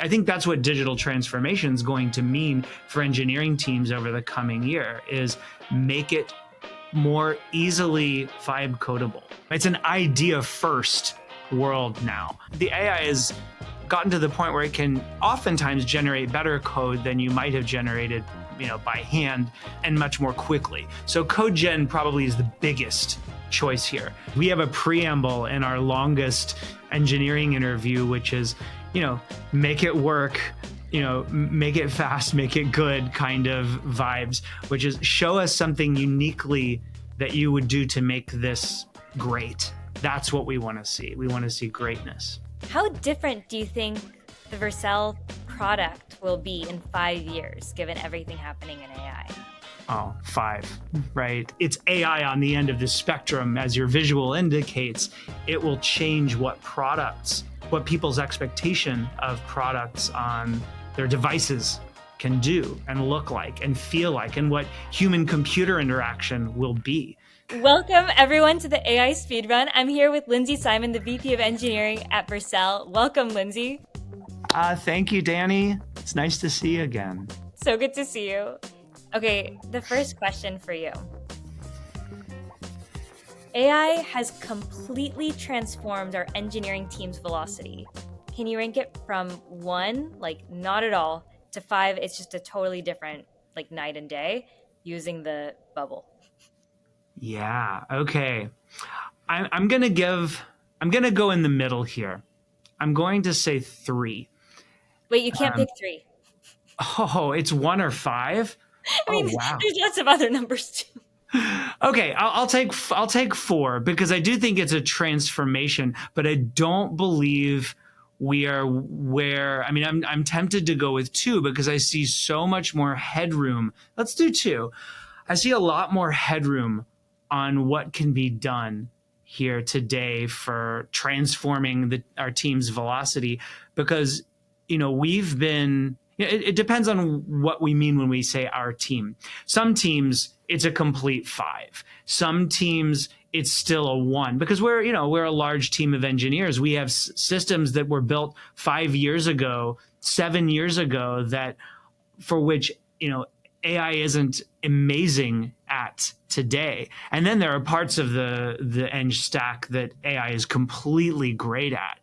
I think that's what digital transformation is going to mean for engineering teams over the coming year, is make it more easily vibe codable. It's an idea first world now. The AI has gotten to the point where it can oftentimes generate better code than you might have generated, by hand, and much more quickly. So code gen probably is the biggest choice here. We have a preamble in our longest engineering interview, which is, make it work, make it fast, make it good kind of vibes, which is show us something uniquely that you would do to make this great. That's what we want to see. We want to see greatness. How different do you think the Vercel product will be in 5 years, given everything happening in AI? Oh, 5, right? It's AI on the end of the spectrum, as your visual indicates. It will change what people's expectation of products on their devices can do and look like and feel like, and what human-computer interaction will be. Welcome, everyone, to the AI Speedrun. I'm here with Lindsey Simon, the VP of Engineering at Vercel. Welcome, Lindsey. Thank you, Danny. It's nice to see you again. So good to see you. Okay, the first question for you. AI has completely transformed our engineering team's velocity. Can you rank it from 1, like not at all, to 5, it's just a totally different, like night and day, using the bubble? Yeah, okay. I'm gonna go in the middle here. I'm going to say 3. Wait, you can't pick 3. Oh, it's 1 or 5? I mean, wow. There's lots of other numbers too. Okay, I'll take 4, because I do think it's a transformation, but I don't believe we are where. I mean, I'm tempted to go with 2 because I see so much more headroom. Let's do 2. I see a lot more headroom on what can be done here today for transforming our team's velocity, because we've been. It depends on what we mean when we say our team. Some teams, it's a complete 5. Some teams, it's still a 1, because we're a large team of engineers. We have systems that were built 5 years ago, 7 years ago, that for which AI isn't amazing at today. And then there are parts of the eng stack that AI is completely great at.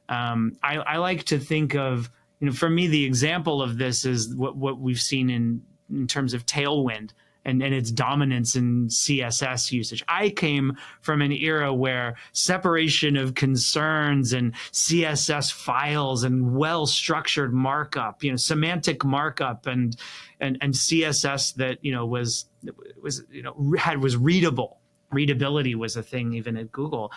I like to think of, for me, the example of this is what we've seen in terms of Tailwind and its dominance in CSS usage. I came from an era where separation of concerns and CSS files and well-structured markup, semantic markup and CSS that was readable. Readability was a thing even at Google.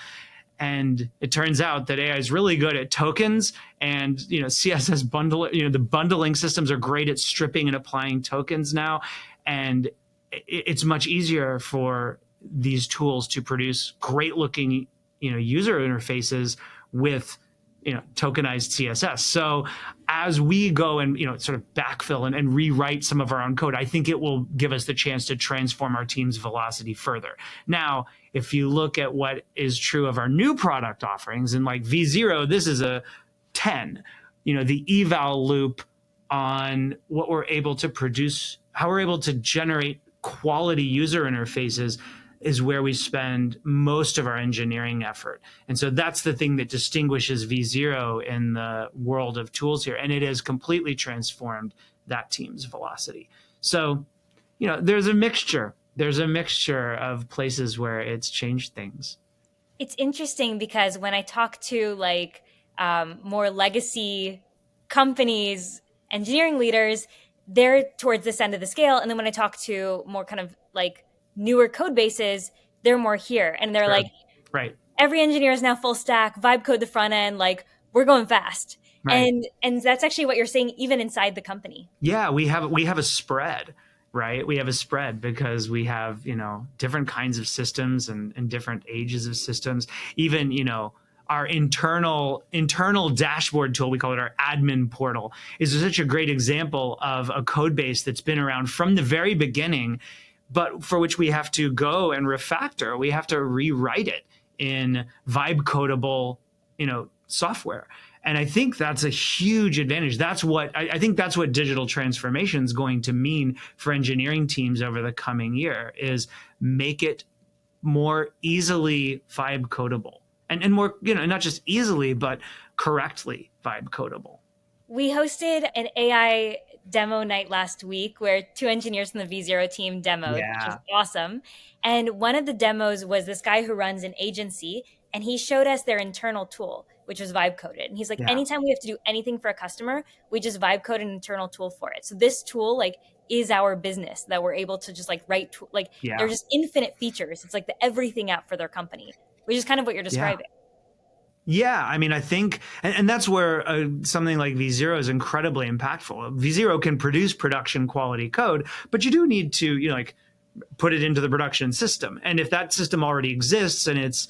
And it turns out that AI is really good at tokens and, CSS bundle, the bundling systems are great at stripping and applying tokens now. And it's much easier for these tools to produce great looking, user interfaces with, tokenized CSS. So as we go and, sort of backfill and rewrite some of our own code, I think it will give us the chance to transform our team's velocity further. Now, if you look at what is true of our new product offerings, and like V0, this is a 10, the eval loop on what we're able to produce, how we're able to generate quality user interfaces is where we spend most of our engineering effort. And so that's the thing that distinguishes V0 in the world of tools here. And it has completely transformed that team's velocity. So, there's a mixture. There's a mixture of places where it's changed things. It's interesting because when I talk to more legacy companies, engineering leaders, they're towards this end of the scale. And then when I talk to more kind of newer code bases, they're more here. And they're right. Every engineer is now full stack, vibe code the front end, we're going fast. Right. And that's actually what you're saying even inside the company. Yeah, we have a spread, right? We have a spread because we have, different kinds of systems and different ages of systems. Even, our internal dashboard tool, we call it our admin portal, is such a great example of a code base that's been around from the very beginning, but for which we have to go and refactor. We have to rewrite it in vibe-codable, software. And I think that's a huge advantage. That's what I think that's what digital transformation is going to mean for engineering teams over the coming year is make it more easily vibe codable and more, not just easily, but correctly vibe codable. We hosted an AI demo night last week where two engineers from the V0 team demoed, which was Yeah. awesome. And one of the demos was this guy who runs an agency, and he showed us their internal tool, which was vibe coded. And he's like, Yeah. anytime we have to do anything for a customer, we just vibe code an internal tool for it. So this tool, like, is our business that we're able to just like write, like, they're Yeah. just infinite features. It's like the everything app for their company, which is kind of what you're Yeah. describing. Yeah, I mean, I think, and that's where something like V0 is incredibly impactful. V0 can produce production quality code, but you do need to, like put it into the production system. And if that system already exists and it's,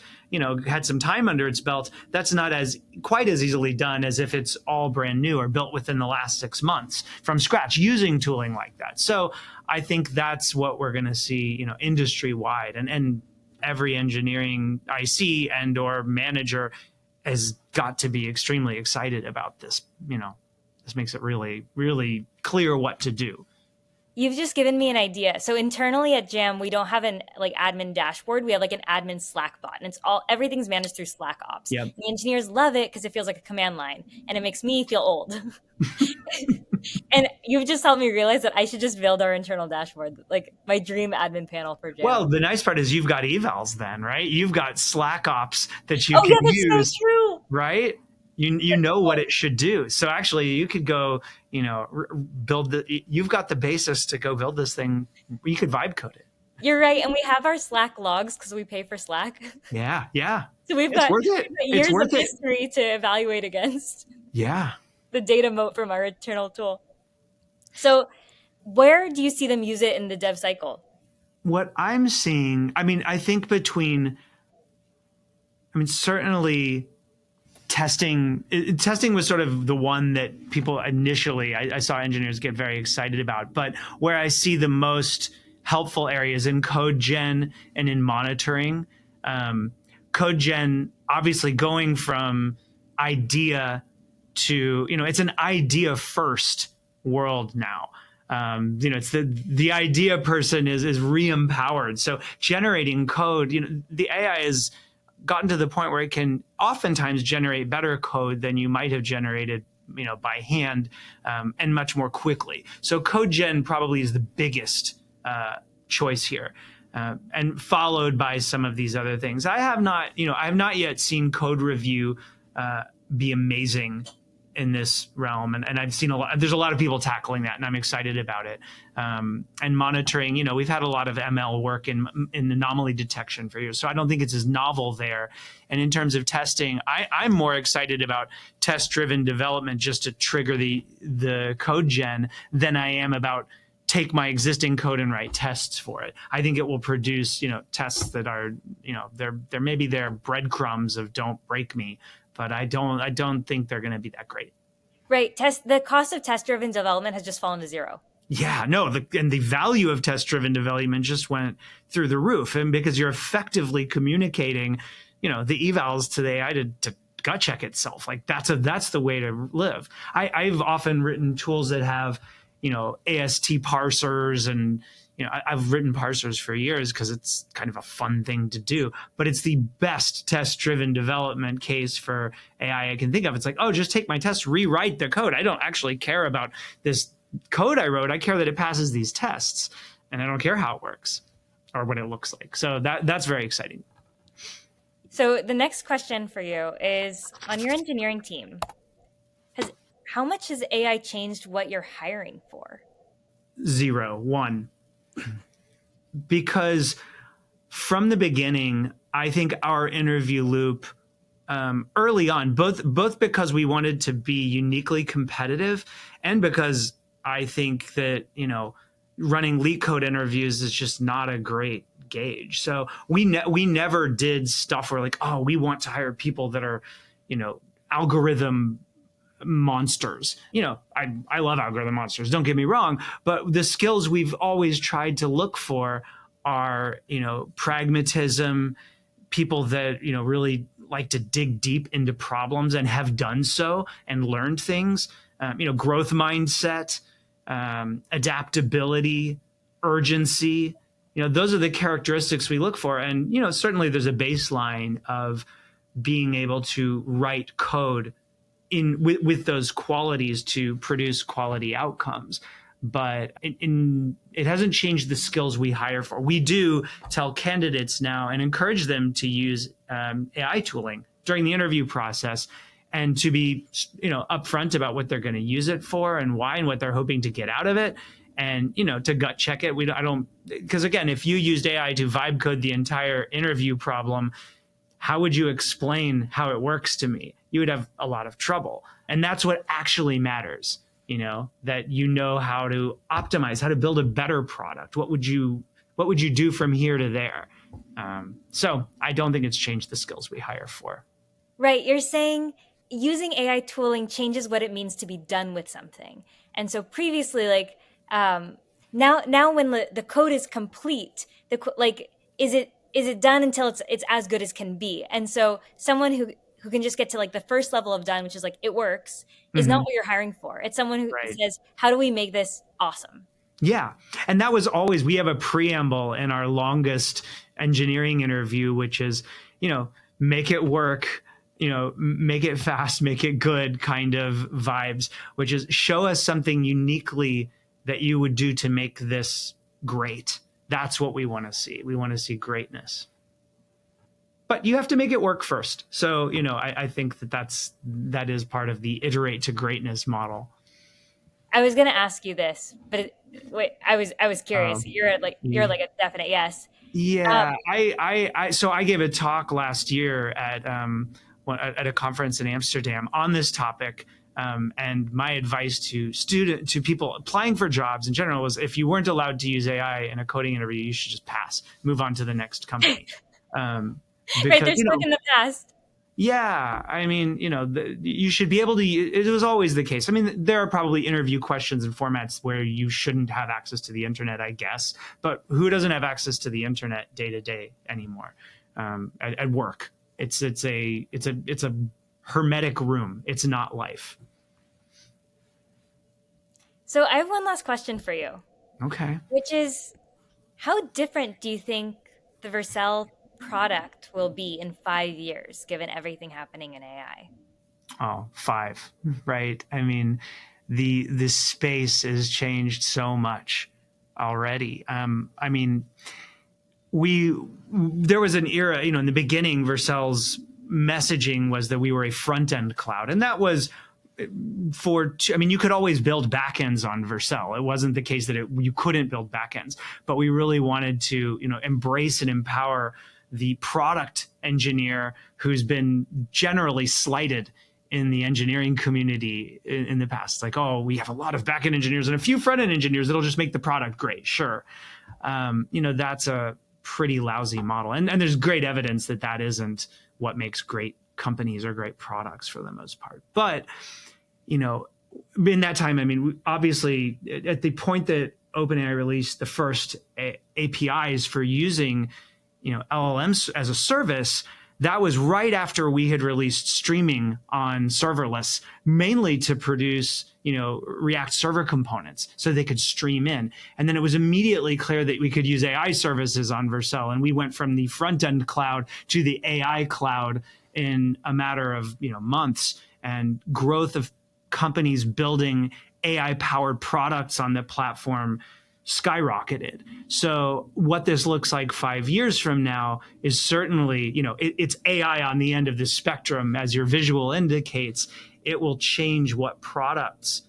had some time under its belt, that's not as quite as easily done as if it's all brand new or built within the last 6 months from scratch using tooling like that. So I think that's what we're going to see, industry wide, and every engineering IC and or manager has got to be extremely excited about this. This makes it really, really clear what to do. You've just given me an idea. So internally at Jam, we don't have an like admin dashboard. We have like an admin Slack bot, and everything's managed through Slack Ops. Yep. The engineers love it because it feels like a command line, and it makes me feel old. And you've just helped me realize that I should just build our internal dashboard, like my dream admin panel for Jam. Well, the nice part is you've got evals then, right? You've got Slack Ops that you Oh can yeah, that's use, so true. right? You know what it should do. So actually, you could go, you've got the basis to go build this thing. You could vibe code it. You're right, and we have our Slack logs because we pay for Slack. Yeah, yeah. So we've It's got worth it. years It's worth of it. history to evaluate against. Yeah. The data moat from our internal tool. So where do you see them use it in the dev cycle? What I'm seeing, I think certainly testing was sort of the one that people initially, I saw engineers get very excited about, but where I see the most helpful areas in code gen and in monitoring. Code gen, obviously going from idea to, it's an idea first world now. It's the idea person is re-empowered. So generating code, the AI has gotten to the point where it can oftentimes generate better code than you might have generated, by hand, and much more quickly. So code gen probably is the biggest choice here. And followed by some of these other things. I have not yet seen code review be amazing in this realm, and I've seen there's a lot of people tackling that, and I'm excited about it. And monitoring, we've had a lot of ML work in anomaly detection for years, so I don't think it's as novel there. And in terms of testing, I'm more excited about test-driven development just to trigger the code gen than I am about take my existing code and write tests for it. I think it will produce, tests that are, they're maybe they're breadcrumbs of don't break me, but I don't think they're going to be that great. Right. The cost of test-driven development has just fallen to zero. Yeah, no, and the value of test-driven development just went through the roof, and because you're effectively communicating, the evals to the AI to gut check itself. Like that's the way to live. I've often written tools that have, AST parsers, and I've written parsers for years because it's kind of a fun thing to do, but it's the best test-driven development case for AI I can think of. It's like, oh, just take my test, rewrite the code. I don't actually care about this code I wrote. I care that it passes these tests, and I don't care how it works or what it looks like. So that's very exciting. So the next question for you is, on your engineering team, how much has AI changed what you're hiring for? 0, 1. Because from the beginning, I think our interview loop early on, both because we wanted to be uniquely competitive, and because I think that, running leak code interviews is just not a great gauge. So we never did stuff where like, oh, we want to hire people that are, algorithm monsters. I love algorithm monsters, don't get me wrong, but the skills we've always tried to look for are, pragmatism, people that really like to dig deep into problems and have done so and learned things. Growth mindset, adaptability, urgency. Those are the characteristics we look for. And certainly there's a baseline of being able to write code with those qualities to produce quality outcomes. But it hasn't changed the skills we hire for. We do tell candidates now and encourage them to use AI tooling during the interview process, and to be upfront about what they're going to use it for and why and what they're hoping to get out of it. And to gut check it. Because again, if you used AI to vibe code the entire interview problem, how would you explain how it works to me? You would have a lot of trouble. And that's what actually matters, that how to optimize, how to build a better product. What would you do from here to there? So I don't think it's changed the skills we hire for. Right. You're saying using AI tooling changes what it means to be done with something. And so previously, now when the code is complete, is it done until it's as good as can be? And so someone who can just get to the first level of done, which is it works, is not what you're hiring for. It's someone who says, how do we make this awesome? Yeah. And that was always, we have a preamble in our longest engineering interview, which is, make it work, make it fast, make it good kind of vibes, which is show us something uniquely that you would do to make this great. That's what we want to see. We want to see greatness. But you have to make it work first. So, I think that is part of the iterate to greatness model. I was going to ask you this, but I was curious. You're a definite yes. Yeah. So I gave a talk last year at a conference in Amsterdam on this topic. And my advice to people applying for jobs in general was, if you weren't allowed to use AI in a coding interview, you should just pass, move on to the next company. Because, right, they're stuck in the past. Yeah, you should be able to. It was always the case. There are probably interview questions and formats where you shouldn't have access to the internet, I guess. But who doesn't have access to the internet day to day anymore? At work, it's a hermetic room. It's not life. So I have one last question for you. Okay. Which is, how different do you think the Vercel product will be in 5 years, given everything happening in AI? Oh, 5, right? The space has changed so much already. There was an era, in the beginning, Vercel's messaging was that we were a front-end cloud, and that was you could always build backends on Vercel. It wasn't the case that you couldn't build backends, but we really wanted to, embrace and empower the product engineer who's been generally slighted in the engineering community in the past. We have a lot of backend engineers and a few front-end engineers that'll just make the product great. Sure. That's a pretty lousy model. And there's great evidence that isn't what makes great companies or great products for the most part. But, in that time, obviously at the point that OpenAI released the first APIs for using, LLMs as a service, that was right after we had released streaming on serverless, mainly to produce, React server components so they could stream in. And then it was immediately clear that we could use AI services on Vercel. And we went from the front-end cloud to the AI cloud in a matter of, months, and growth of companies building AI-powered products on the platform skyrocketed. So what this looks like 5 years from now is certainly, it's AI on the end of the spectrum, as your visual indicates. It will change what products,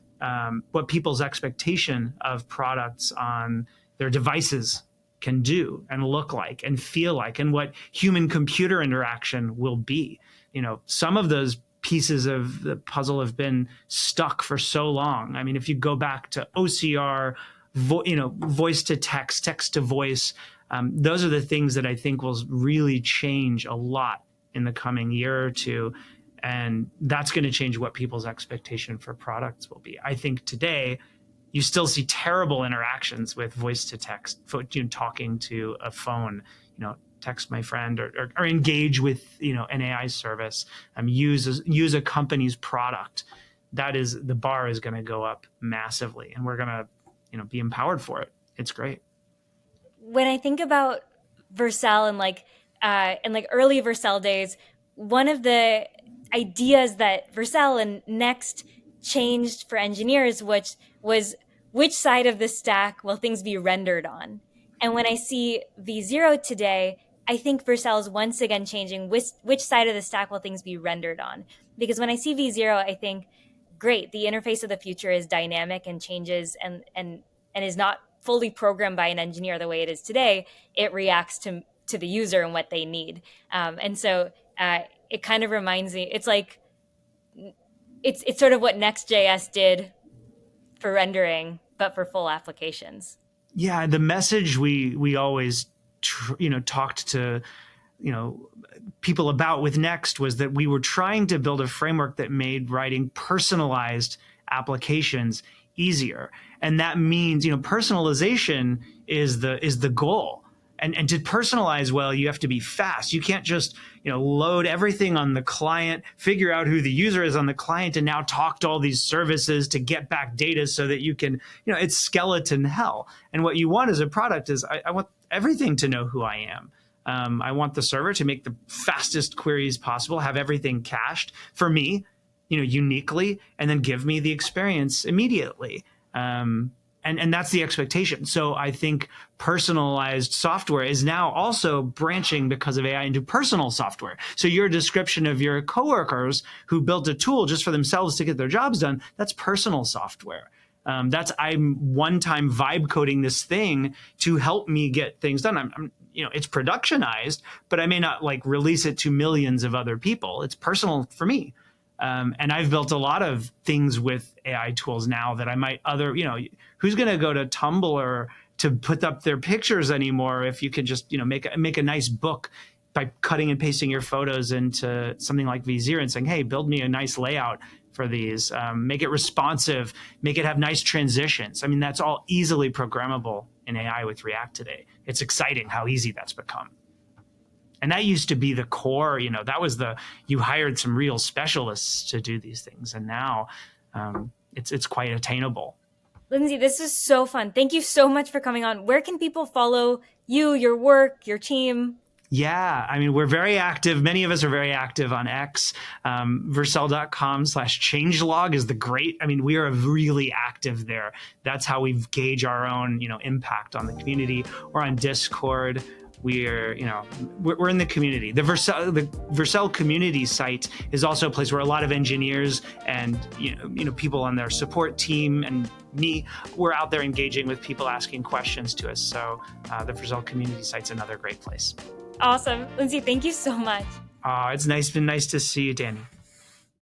what people's expectation of products on their devices can do and look like and feel like, and what human-computer interaction will be. Some of those pieces of the puzzle have been stuck for so long. If you go back to OCR, voice to text, text to voice, those are the things that I think will really change a lot in the coming year or two. And that's going to change what people's expectation for products will be. I think today you still see terrible interactions with voice to text, talking to a phone. text my friend, or engage with an AI service, use a company's product. The bar is going to go up massively, and we're going to be empowered for it. It's great. When I think about Vercel and like early Vercel days, one of the ideas that Vercel and Next changed for engineers, which side of the stack will things be rendered on? And when I see V0 today, I think Vercel is once again changing which side of the stack will things be rendered on? Because when I see V0, I think, great, the interface of the future is dynamic and changes and is not fully programmed by an engineer the way it is today. It reacts to the user and what they need. And so it kind of reminds me, it's like, it's sort of what Next.js did for rendering, but for full applications. Yeah, the message we always talked to people about with Next was that we were trying to build a framework that made writing personalized applications easier, and that means personalization is the goal. And to personalize well, you have to be fast. You can't just load everything on the client, figure out who the user is on the client, and now talk to all these services to get back data so that you can it's skeleton hell. And what you want as a product is I want everything to know who I am. I want the server to make the fastest queries possible, have everything cached for me, uniquely, and then give me the experience immediately. And that's the expectation. So I think personalized software is now also branching because of AI into personal software. So your description of your coworkers who built a tool just for themselves to get their jobs done, that's personal software. I'm one-time vibe coding this thing to help me get things done. It's productionized, but I may not release it to millions of other people. It's personal for me. And I've built a lot of things with AI tools now that I might who's going to go to Tumblr to put up their pictures anymore if you can just, make a nice book by cutting and pasting your photos into something like V0 and saying, hey, build me a nice layout for these, make it responsive, make it have nice transitions. I mean, that's all easily programmable in AI with React today. It's exciting how easy that's become. And that used to be the core, that was you hired some real specialists to do these things. And now it's quite attainable. Lindsey, this is so fun. Thank you so much for coming on. Where can people follow you, your work, your team? Yeah, I mean, we're very active. Many of us are very active on X. Vercel.com/changelog is we are really active there. That's how we gauge our own, impact on the community. Or on Discord. We're in the community. The Vercel community site is also a place where a lot of engineers and people on their support team and me, we're out there engaging with people, asking questions to us. So the Vercel community site's another great place. Awesome. Lindsey, thank you so much. It's been nice to see you, Danny.